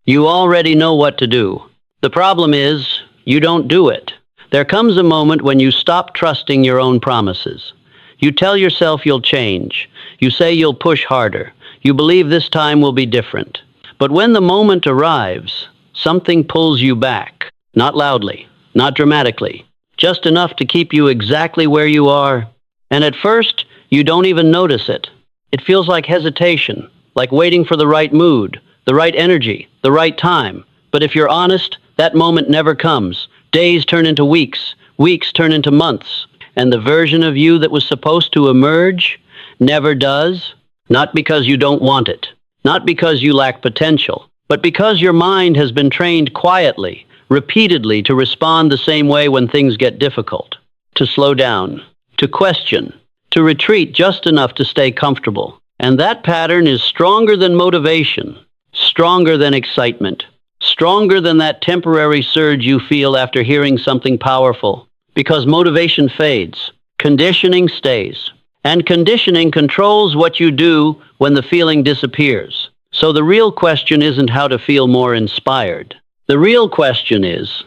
You already know what to do. The problem is, you don't do it. There comes a moment when you stop trusting your own promises. You tell yourself you'll change. You say you'll push harder. You believe this time will be different. But when the moment arrives, something pulls you back. Not loudly, not dramatically, just enough to keep you exactly where you are. And at first, you don't even notice it. It feels like hesitation, like waiting for the right mood, the right energy, the right time. But if you're honest, that moment never comes. Days turn into weeks, weeks turn into months, and the version of you that was supposed to emerge never does. Not because you don't want it, not because you lack potential, but because your mind has been trained quietly, repeatedly to respond the same way when things get difficult, to slow down, to question, to retreat just enough to stay comfortable. And that pattern is stronger than motivation, stronger than excitement, stronger than that temporary surge you feel after hearing something powerful. Because motivation fades, conditioning stays, and conditioning controls what you do when the feeling disappears. So the real question isn't how to feel more inspired. The real question is,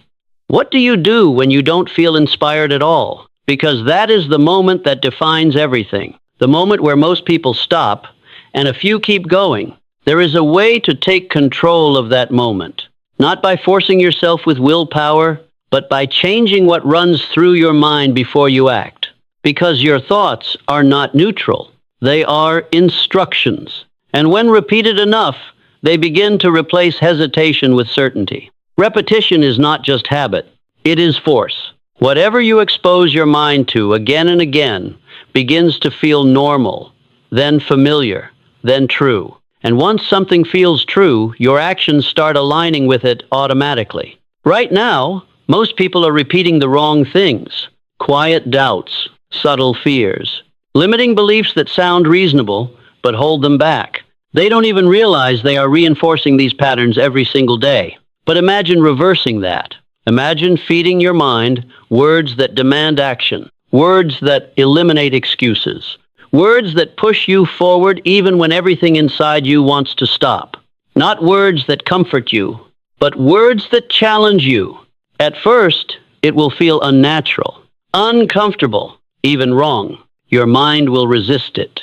what do you do when you don't feel inspired at all? Because that is the moment that defines everything. The moment where most people stop, and a few keep going. There is a way to take control of that moment. Not by forcing yourself with willpower, but by changing what runs through your mind before you act. Because your thoughts are not neutral. They are instructions. And when repeated enough, they begin to replace hesitation with certainty. Repetition is not just habit, it is force. Whatever you expose your mind to again and again begins to feel normal, then familiar, then true. And once something feels true, your actions start aligning with it automatically. Right now, most people are repeating the wrong things. Quiet doubts, subtle fears, limiting beliefs that sound reasonable but hold them back. They don't even realize they are reinforcing these patterns every single day. But imagine reversing that. Imagine feeding your mind words that demand action, words that eliminate excuses, words that push you forward even when everything inside you wants to stop. Not words that comfort you, but words that challenge you. At first, it will feel unnatural, uncomfortable, even wrong. Your mind will resist it,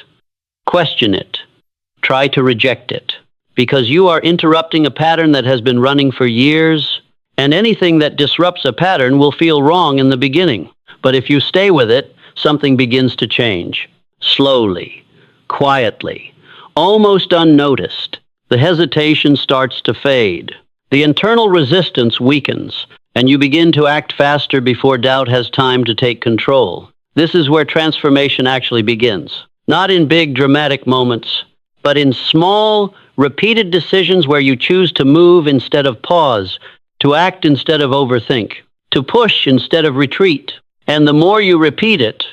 question it, try to reject it, because you are interrupting a pattern that has been running for years, and anything that disrupts a pattern will feel wrong in the beginning. But if you stay with it, something begins to change. Slowly, quietly, almost unnoticed. The hesitation starts to fade. The internal resistance weakens, and you begin to act faster before doubt has time to take control. This is where transformation actually begins. Not in big dramatic moments, but in small, repeated decisions where you choose to move instead of pause, to act instead of overthink, to push instead of retreat. And the more you repeat it,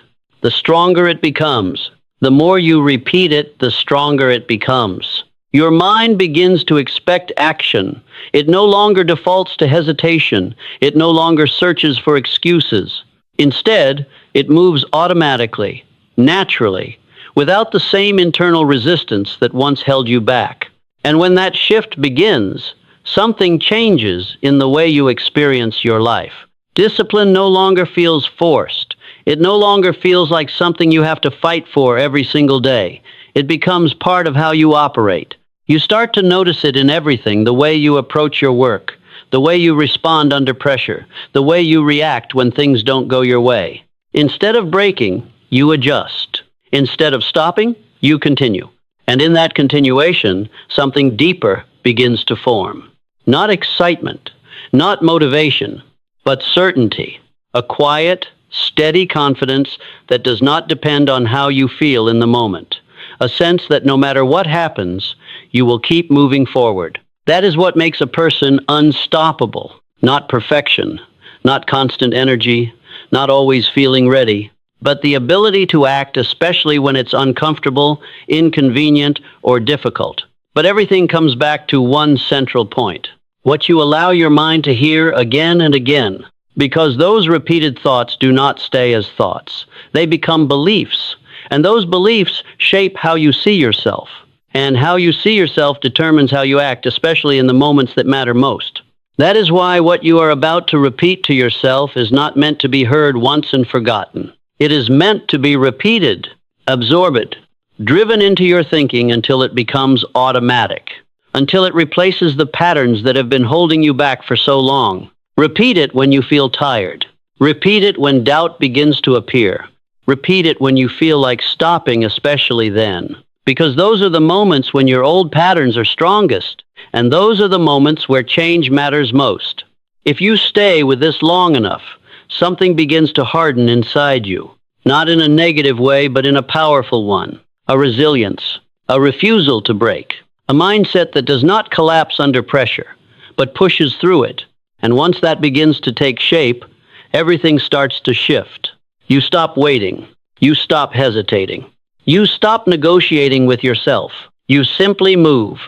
the stronger it becomes. The more you repeat it, the stronger it becomes. Your mind begins to expect action. It no longer defaults to hesitation. It no longer searches for excuses. Instead, it moves automatically, naturally, without the same internal resistance that once held you back. And when that shift begins, something changes in the way you experience your life. Discipline no longer feels forced. It no longer feels like something you have to fight for every single day. It becomes part of how you operate. You start to notice it in everything, the way you approach your work, the way you respond under pressure, the way you react when things don't go your way. Instead of breaking, you adjust. Instead of stopping, you continue. And in that continuation, something deeper begins to form. Not excitement, not motivation, but certainty. A quiet, steady confidence that does not depend on how you feel in the moment. A sense that no matter what happens, you will keep moving forward. That is what makes a person unstoppable. Not perfection, not constant energy, not always feeling ready, but the ability to act, especially when it's uncomfortable, inconvenient, or difficult. But everything comes back to one central point. What you allow your mind to hear again and again. Because those repeated thoughts do not stay as thoughts. They become beliefs. And those beliefs shape how you see yourself. And how you see yourself determines how you act, especially in the moments that matter most. That is why what you are about to repeat to yourself is not meant to be heard once and forgotten. It is meant to be repeated, absorbed, driven into your thinking until it becomes automatic, until it replaces the patterns that have been holding you back for so long. Repeat it when you feel tired. Repeat it when doubt begins to appear. Repeat it when you feel like stopping, especially then. Because those are the moments when your old patterns are strongest, and those are the moments where change matters most. If you stay with this long enough, something begins to harden inside you, not in a negative way, but in a powerful one. A resilience, a refusal to break, a mindset that does not collapse under pressure, but pushes through it. And once that begins to take shape, everything starts to shift. You stop waiting. You stop hesitating. You stop negotiating with yourself. You simply move.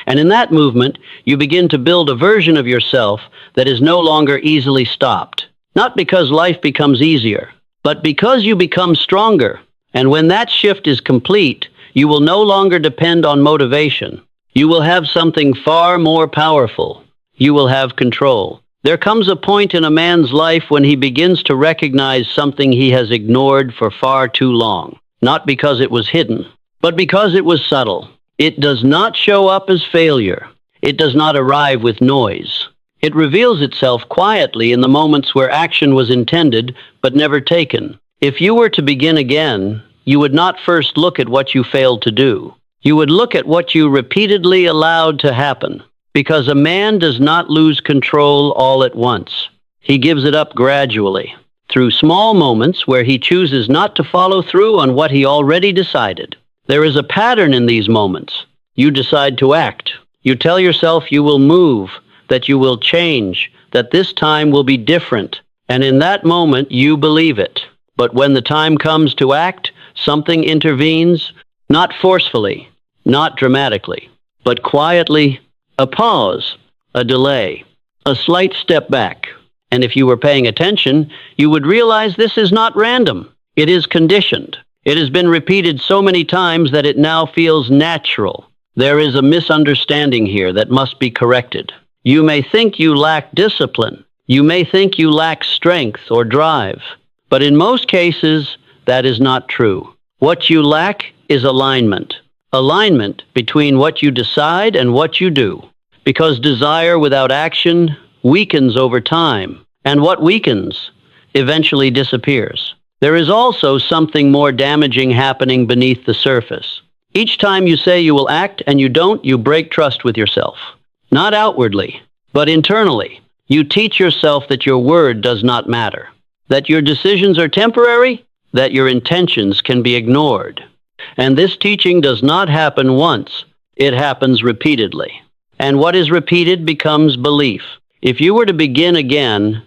And in that movement, you begin to build a version of yourself that is no longer easily stopped. Not because life becomes easier, but because you become stronger. And when that shift is complete, you will no longer depend on motivation. You will have something far more powerful. You will have control. There comes a point in a man's life when he begins to recognize something he has ignored for far too long. Not because it was hidden, but because it was subtle. It does not show up as failure. It does not arrive with noise. It reveals itself quietly in the moments where action was intended but never taken. If you were to begin again, you would not first look at what you failed to do. You would look at what you repeatedly allowed to happen. Because a man does not lose control all at once. He gives it up gradually, through small moments where he chooses not to follow through on what he already decided. There is a pattern in these moments. You decide to act. You tell yourself you will move, that you will change, that this time will be different. And in that moment, you believe it. But when the time comes to act, something intervenes, not forcefully, not dramatically, but quietly. A pause, a delay, a slight step back. And if you were paying attention, you would realize this is not random. It is conditioned. It has been repeated so many times that it now feels natural. There is a misunderstanding here that must be corrected. You may think you lack discipline. You may think you lack strength or drive. But in most cases, that is not true. What you lack is alignment. Alignment between what you decide and what you do. Because desire without action weakens over time, and what weakens eventually disappears. There is also something more damaging happening beneath the surface. Each time you say you will act and you don't, you break trust with yourself. Not outwardly, but internally. You teach yourself that your word does not matter, that your decisions are temporary, that your intentions can be ignored. And this teaching does not happen once, it happens repeatedly. And what is repeated becomes belief. If you were to begin again,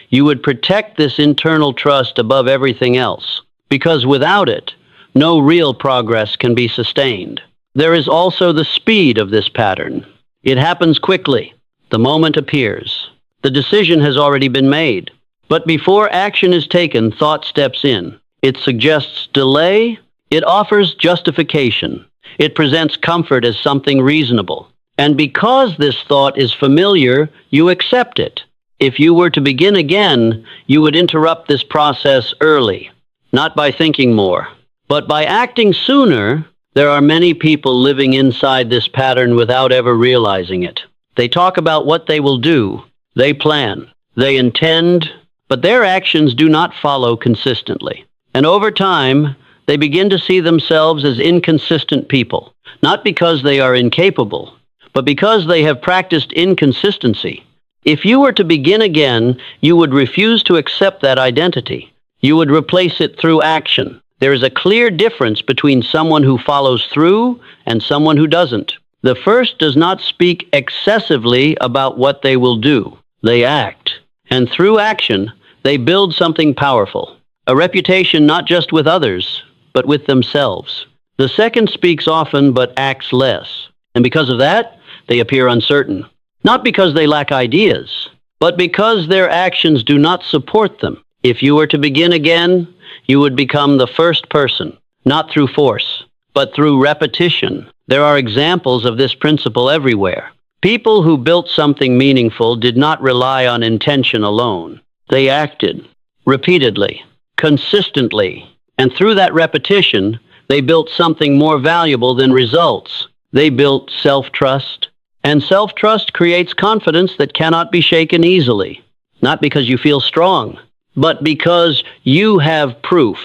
you would protect this internal trust above everything else, because without it, no real progress can be sustained. There is also the speed of this pattern. It happens quickly. The moment appears. The decision has already been made. But before action is taken, thought steps in. It suggests delay. It offers justification. It presents comfort as something reasonable. And because this thought is familiar, you accept it. If you were to begin again, you would interrupt this process early, not by thinking more, but by acting sooner. There are many people living inside this pattern without ever realizing it. They talk about what they will do, they plan, they intend, but their actions do not follow consistently. And over time, they begin to see themselves as inconsistent people, not because they are incapable, but because they have practiced inconsistency. If you were to begin again, you would refuse to accept that identity. You would replace it through action. There is a clear difference between someone who follows through and someone who doesn't. The first does not speak excessively about what they will do. They act. And through action, they build something powerful. A reputation not just with others, but with themselves. The second speaks often but acts less. And because of that, they appear uncertain. Not because they lack ideas, but because their actions do not support them. If you were to begin again, you would become the first person, not through force, but through repetition. There are examples of this principle everywhere. People who built something meaningful did not rely on intention alone. They acted repeatedly, consistently, and through that repetition, they built something more valuable than results. They built self-trust, and self-trust creates confidence that cannot be shaken easily. Not because you feel strong, but because you have proof.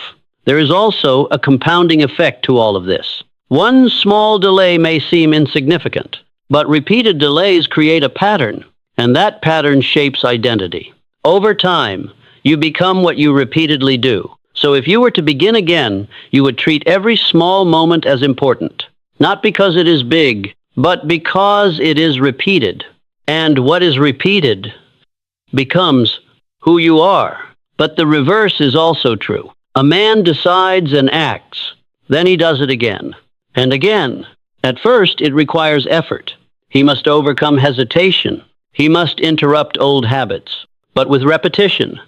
There is also a compounding effect to all of this. One small delay may seem insignificant, but repeated delays create a pattern, and that pattern shapes identity. Over time, you become what you repeatedly do. So if you were to begin again, you would treat every small moment as important, not because it is big, but because it is repeated. And what is repeated becomes who you are. But the reverse is also true. A man decides and acts, then he does it again and again. At first, it requires effort. He must overcome hesitation. He must interrupt old habits. But with repetition,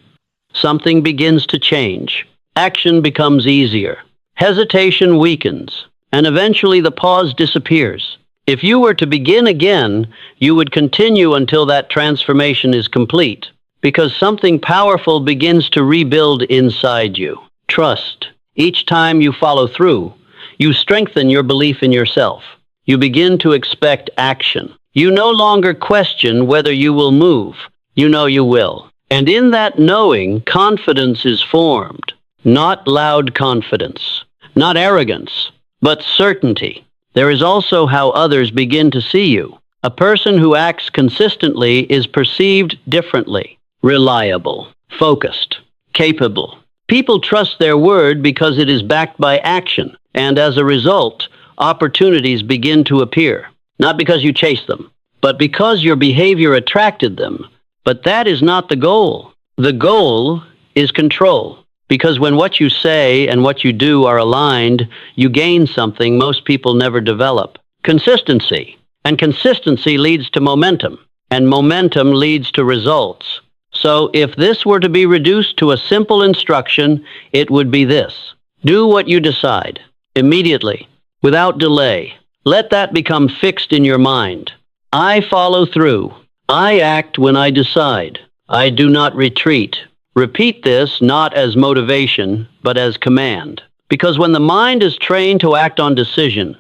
something begins to change. Action becomes easier. Hesitation weakens, and eventually the pause disappears. If you were to begin again, you would continue until that transformation is complete, because something powerful begins to rebuild inside you. Trust. Each time you follow through, you strengthen your belief in yourself. You begin to expect action. You no longer question whether you will move. You know you will. And in that knowing, confidence is formed. Not loud confidence, not arrogance, but certainty. There is also how others begin to see you. A person who acts consistently is perceived differently. Reliable, focused, capable. People trust their word because it is backed by action, and as a result, opportunities begin to appear. Not because you chase them, but because your behavior attracted them. But that is not the goal. The goal is control. Because when what you say and what you do are aligned, you gain something most people never develop. Consistency. And consistency leads to momentum. And momentum leads to results. So if this were to be reduced to a simple instruction, it would be this. Do what you decide. Immediately. Without delay. Let that become fixed in your mind. I follow through. I act when I decide. I do not retreat. Repeat this not as motivation, but as command. Because when the mind is trained to act on decision,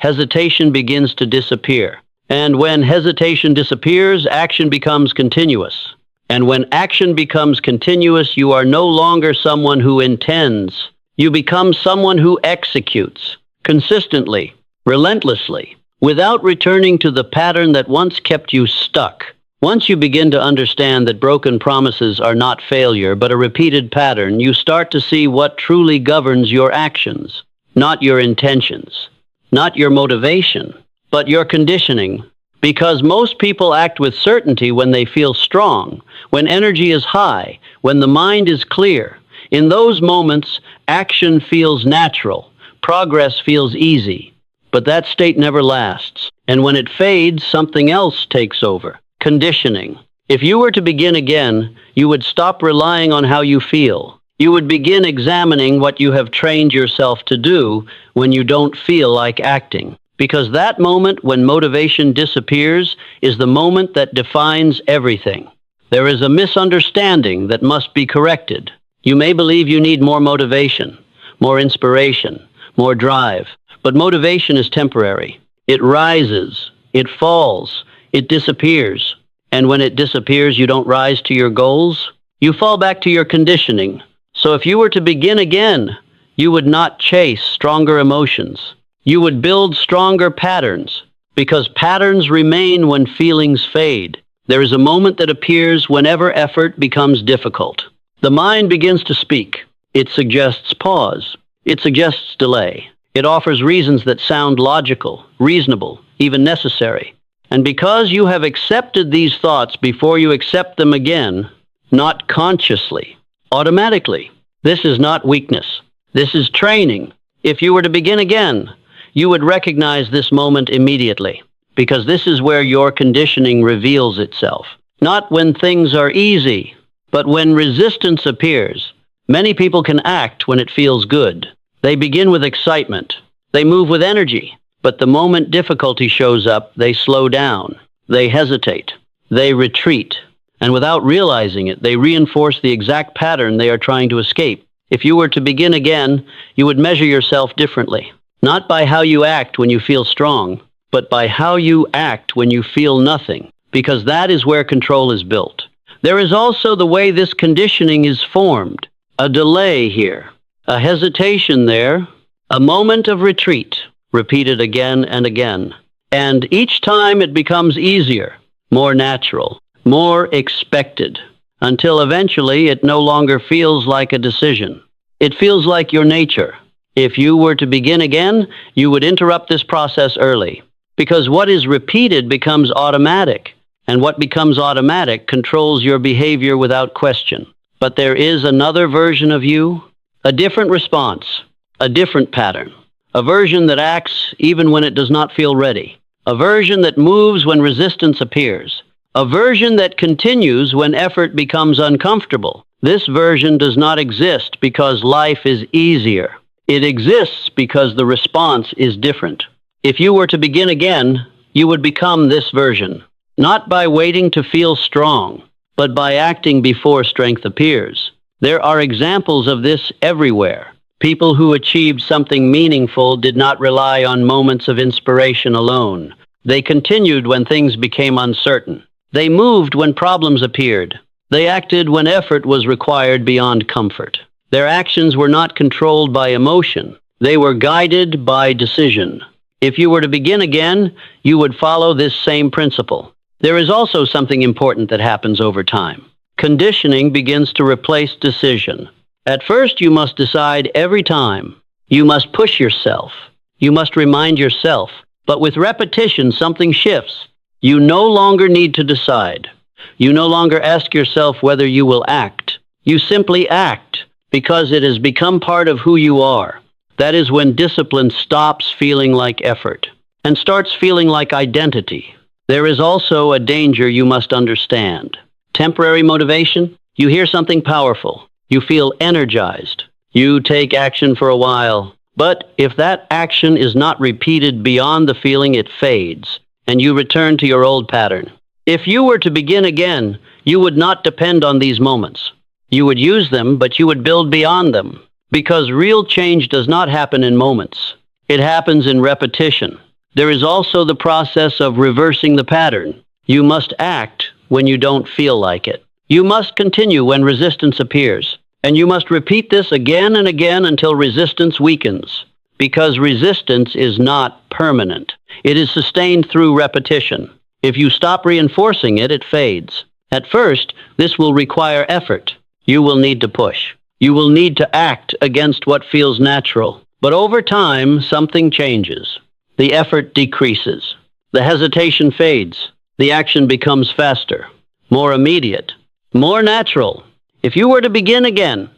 hesitation begins to disappear. And when hesitation disappears, action becomes continuous. And when action becomes continuous, you are no longer someone who intends. You become someone who executes, consistently, relentlessly, without returning to the pattern that once kept you stuck. Once you begin to understand that broken promises are not failure, but a repeated pattern, you start to see what truly governs your actions. Not your intentions, not your motivation, but your conditioning. Because most people act with certainty when they feel strong, when energy is high, when the mind is clear. In those moments, action feels natural, progress feels easy. But that state never lasts, and when it fades, something else takes over. Conditioning. If you were to begin again, you would stop relying on how you feel. You would begin examining what you have trained yourself to do when you don't feel like acting. Because that moment when motivation disappears is the moment that defines everything. There is a misunderstanding that must be corrected. You may believe you need more motivation, more inspiration, more drive. But motivation is temporary. It rises, it falls, it disappears. And when it disappears, you don't rise to your goals. You fall back to your conditioning. So if you were to begin again, you would not chase stronger emotions. You would build stronger patterns, because patterns remain when feelings fade. There is a moment that appears whenever effort becomes difficult. The mind begins to speak. It suggests pause. It suggests delay. It offers reasons that sound logical, reasonable, even necessary. And because you have accepted these thoughts before you accept them again, not consciously, automatically, this is not weakness. This is training. If you were to begin again, you would recognize this moment immediately, because this is where your conditioning reveals itself. Not when things are easy, but when resistance appears. Many people can act when it feels good. They begin with excitement. They move with energy, but the moment difficulty shows up, they slow down, they hesitate, they retreat, and without realizing it, they reinforce the exact pattern they are trying to escape. If you were to begin again, you would measure yourself differently, not by how you act when you feel strong, but by how you act when you feel nothing, because that is where control is built. There is also the way this conditioning is formed, a delay here, a hesitation there, a moment of retreat, repeated again and again. And each time it becomes easier, more natural, more expected, until eventually it no longer feels like a decision. It feels like your nature. If you were to begin again, you would interrupt this process early, because what is repeated becomes automatic, and what becomes automatic controls your behavior without question. But there is another version of you, a different response, a different pattern, a version that acts even when it does not feel ready, a version that moves when resistance appears, a version that continues when effort becomes uncomfortable. This version does not exist because life is easier. It exists because the response is different. If you were to begin again, you would become this version, not by waiting to feel strong, but by acting before strength appears. There are examples of this everywhere. People who achieved something meaningful did not rely on moments of inspiration alone. They continued when things became uncertain. They moved when problems appeared. They acted when effort was required beyond comfort. Their actions were not controlled by emotion. They were guided by decision. If you were to begin again, you would follow this same principle. There is also something important that happens over time. Conditioning begins to replace decision. At first, you must decide every time. You must push yourself. You must remind yourself. But with repetition, something shifts. You no longer need to decide. You no longer ask yourself whether you will act. You simply act because it has become part of who you are. That is when discipline stops feeling like effort and starts feeling like identity. There is also a danger you must understand. Temporary motivation, you hear something powerful. You feel energized. You take action for a while. But if that action is not repeated beyond the feeling, it fades, and you return to your old pattern. If you were to begin again, you would not depend on these moments. You would use them, but you would build beyond them. Because real change does not happen in moments. It happens in repetition. There is also the process of reversing the pattern. You must act when you don't feel like it. You must continue when resistance appears. And you must repeat this again and again until resistance weakens. Because resistance is not permanent. It is sustained through repetition. If you stop reinforcing it, it fades. At first, this will require effort. You will need to push. You will need to act against what feels natural. But over time, something changes. The effort decreases. The hesitation fades. The action becomes faster, more immediate, more natural. If you were to begin again,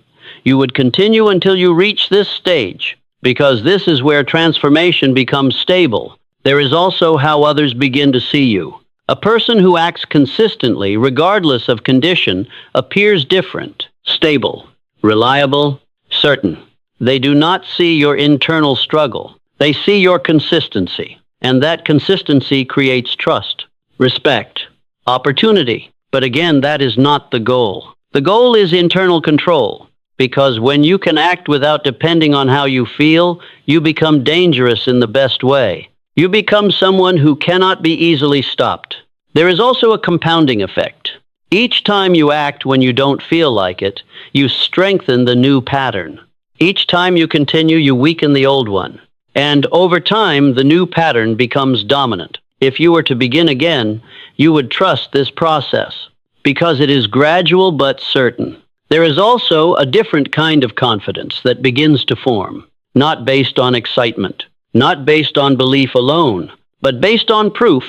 you would continue until you reach this stage, because this is where transformation becomes stable. There is also how others begin to see you. A person who acts consistently, regardless of condition, appears different, stable, reliable, certain. They do not see your internal struggle. They see your consistency, and that consistency creates trust, respect, opportunity. But again, that is not the goal. The goal is internal control, because when you can act without depending on how you feel, you become dangerous in the best way. You become someone who cannot be easily stopped. There is also a compounding effect. Each time you act when you don't feel like it, you strengthen the new pattern. Each time you continue, you weaken the old one. And over time, the new pattern becomes dominant. If you were to begin again, you would trust this process, because it is gradual but certain. There is also a different kind of confidence that begins to form, not based on excitement, not based on belief alone, but based on proof.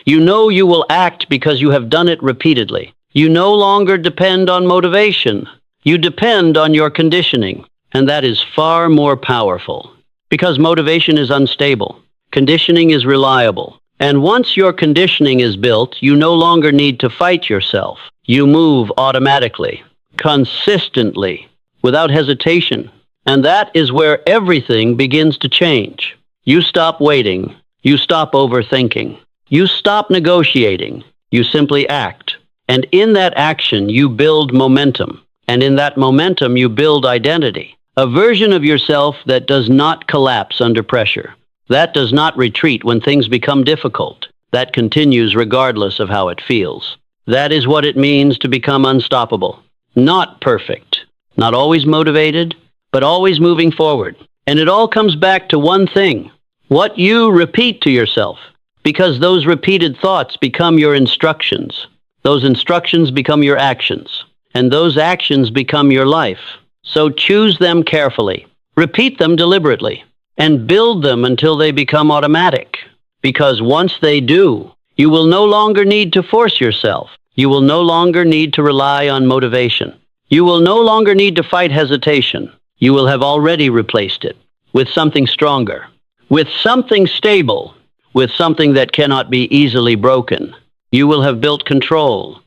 You know you will act because you have done it repeatedly. You no longer depend on motivation. You depend on your conditioning, and that is far more powerful. Because motivation is unstable, conditioning is reliable. And once your conditioning is built, you no longer need to fight yourself. You move automatically, consistently, without hesitation. And that is where everything begins to change. You stop waiting. You stop overthinking. You stop negotiating. You simply act. And in that action, you build momentum. And in that momentum, you build identity. A version of yourself that does not collapse under pressure. That does not retreat when things become difficult. That continues regardless of how it feels. That is what it means to become unstoppable. Not perfect. Not always motivated, but always moving forward. And it all comes back to one thing: what you repeat to yourself. Because those repeated thoughts become your instructions. Those instructions become your actions. And those actions become your life. So choose them carefully. Repeat them deliberately. And build them until they become automatic. Because once they do, you will no longer need to force yourself. You will no longer need to rely on motivation. You will no longer need to fight hesitation. You will have already replaced it with something stronger, with something stable, with something that cannot be easily broken. You will have built control,